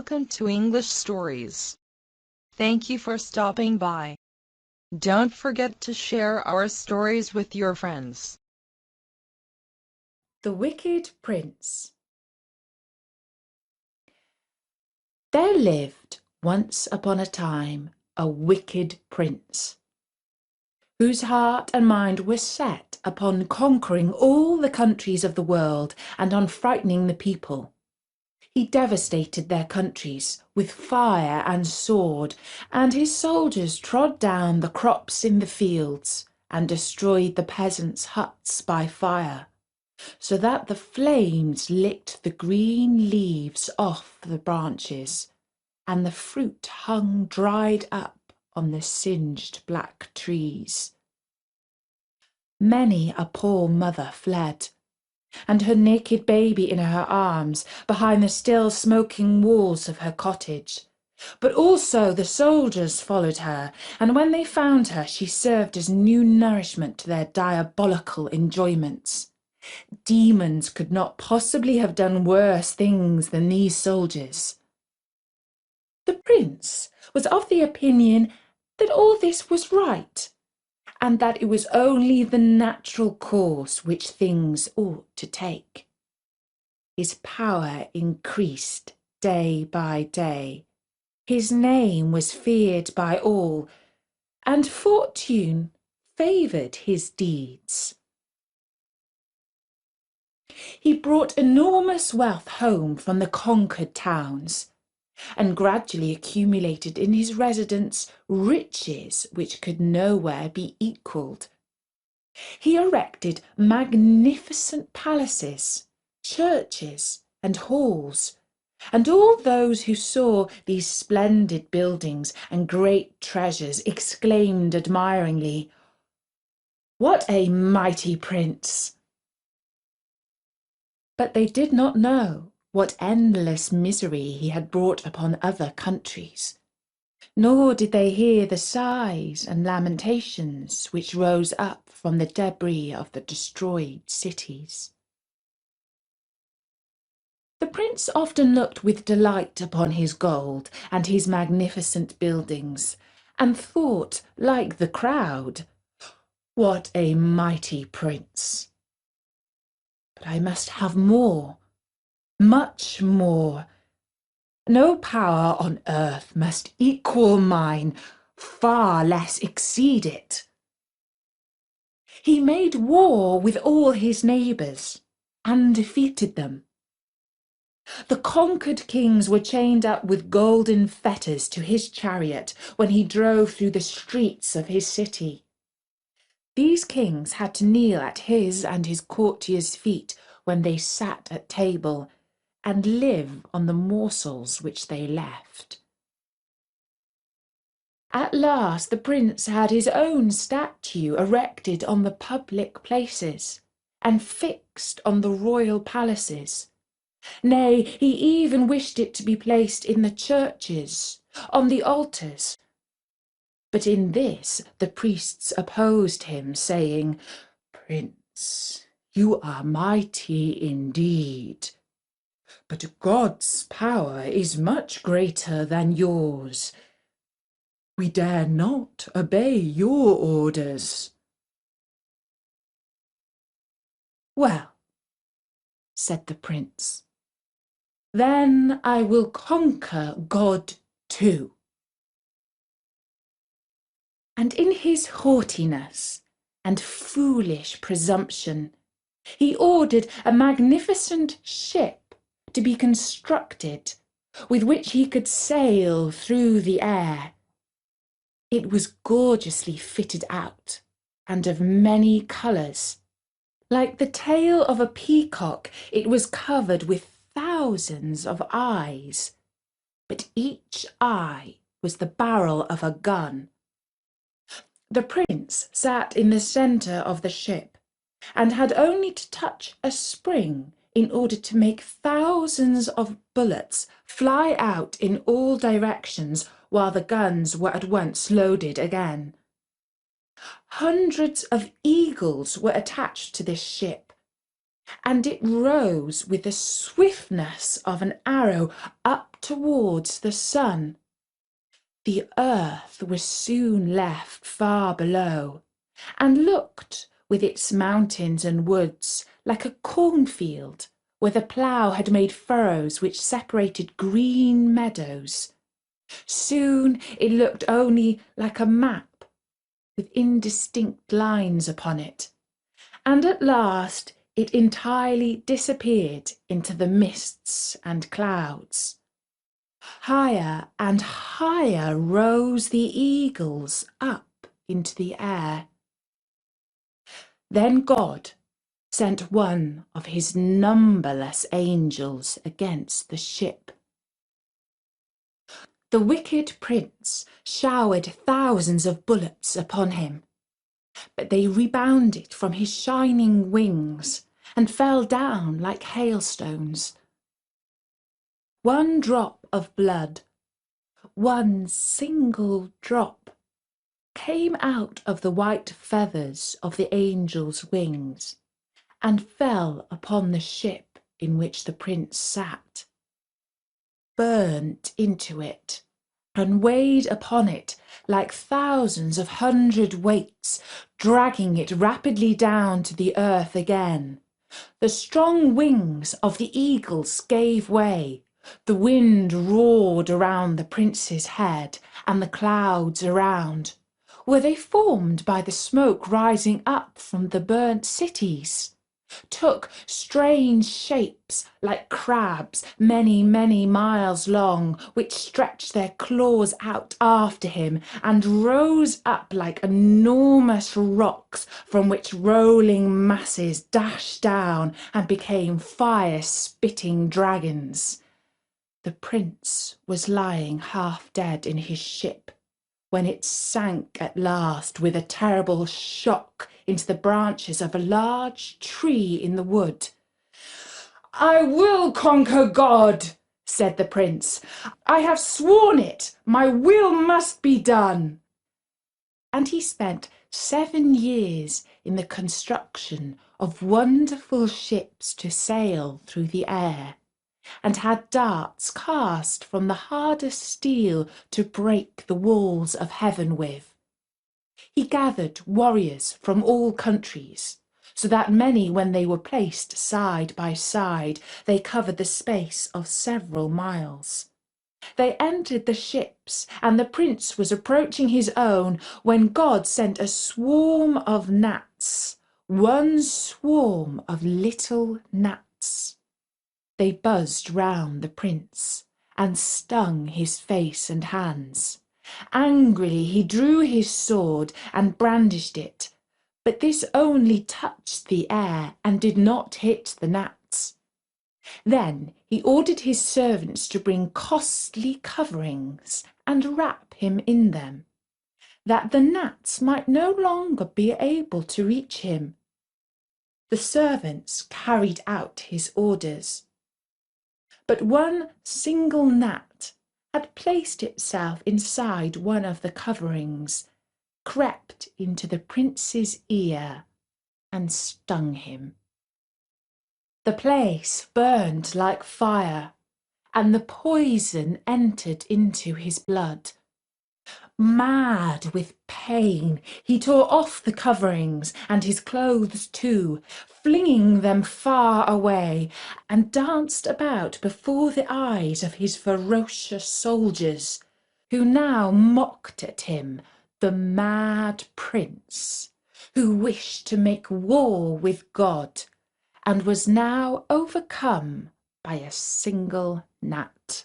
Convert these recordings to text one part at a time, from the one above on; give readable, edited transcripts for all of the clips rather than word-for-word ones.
welcome to English Stories. Thank you for stopping by. Don't forget to share our stories with your friends. The Wicked Prince. There lived once upon a time a wicked prince, whose heart and mind were set upon conquering all the countries of the world and on frightening the people. He devastated their countries with fire and sword, and his soldiers trod down the crops in the fields and destroyed the peasants' huts by fire, so that the flames licked the green leaves off the branches, and the fruit hung dried up on the singed black trees. Many a poor mother fled, and her naked baby in her arms, behind the still smoking walls of her cottage. But also the soldiers followed her, and when they found her, she served as new nourishment to their diabolical enjoyments. Demons could not possibly have done worse things than these soldiers. The prince was of the opinion that all this was right, and that it was only the natural course which things ought to take. His power increased day by day. His name was feared by all, and fortune favoured his deeds. He brought enormous wealth home from the conquered towns, and gradually accumulated in his residence riches which could nowhere be equalled. He erected magnificent palaces, churches, and halls, and all those who saw these splendid buildings and great treasures exclaimed admiringly, "What a mighty prince!" But they did not know what endless misery he had brought upon other countries, nor did they hear the sighs and lamentations which rose up from the debris of the destroyed cities. The prince often looked with delight upon his gold and his magnificent buildings, and thought, like the crowd, "What a mighty prince! But I must have more, much more. No power on earth must equal mine, far less exceed it." He made war with all his neighbours, and defeated them. The conquered kings were chained up with golden fetters to his chariot when he drove through the streets of his city. These kings had to kneel at his and his courtiers' feet when they sat at table, and live on the morsels which they left. At last the prince had his own statue erected on the public places, and fixed on the royal palaces. Nay, he even wished it to be placed in the churches, on the altars. But in this the priests opposed him, saying, "Prince, you are mighty indeed, but God's power is much greater than yours. We dare not obey your orders." "Well," said the prince, "then I will conquer God too." And in his haughtiness and foolish presumption, he ordered a magnificent ship to be constructed, with which he could sail through the air. It was gorgeously fitted out, and of many colours. Like the tail of a peacock, it was covered with thousands of eyes, but each eye was the barrel of a gun. The prince sat in the centre of the ship, and had only to touch a spring in order to make thousands of bullets fly out in all directions, while the guns were at once loaded again. Hundreds of eagles were attached to this ship, and it rose with the swiftness of an arrow up towards the sun. The earth was soon left far below, and looked, with its mountains and woods, like a cornfield, where the plough had made furrows which separated green meadows. Soon it looked only like a map, with indistinct lines upon it, and at last it entirely disappeared into the mists and clouds. Higher and higher rose the eagles up into the air. Then God sent one of his numberless angels against the ship. The wicked prince showered thousands of bullets upon him, but they rebounded from his shining wings and fell down like hailstones. One drop of blood, one single drop, came out of the white feathers of the angel's wings and fell upon the ship in which the prince sat, burnt into it, and weighed upon it like thousands of hundred weights, dragging it rapidly down to the earth again. The strong wings of the eagles gave way. The wind roared around the prince's head and the clouds around. Were they formed by the smoke rising up from the burnt cities? Took strange shapes like crabs many, many miles long, which stretched their claws out after him and rose up like enormous rocks from which rolling masses dashed down and became fire-spitting dragons. The prince was lying half dead in his ship when it sank at last with a terrible shock into the branches of a large tree in the wood. "I will conquer God," said the prince. "I have sworn it. My will must be done." And he spent 7 years in the construction of wonderful ships to sail through the air, and had darts cast from the hardest steel to break the walls of heaven with. He gathered warriors from all countries, so that many, when they were placed side by side, they covered the space of several miles. They entered the ships, and the prince was approaching his own, when God sent a swarm of gnats, one swarm of little gnats. They buzzed round the prince and stung his face and hands. Angrily he drew his sword and brandished it, but this only touched the air and did not hit the gnats. Then he ordered his servants to bring costly coverings and wrap him in them, that the gnats might no longer be able to reach him. The servants carried out his orders. But one single gnat had placed itself inside one of the coverings, crept into the prince's ear, and stung him. The place burned like fire, and the poison entered into his blood. Mad with pain, he tore off the coverings and his clothes too, flinging them far away, and danced about before the eyes of his ferocious soldiers, who now mocked at him, the mad prince, who wished to make war with God, and was now overcome by a single gnat.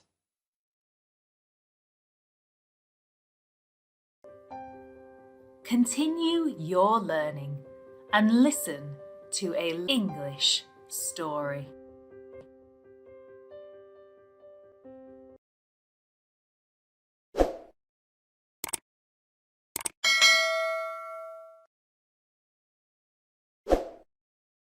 Continue your learning and listen to a English story.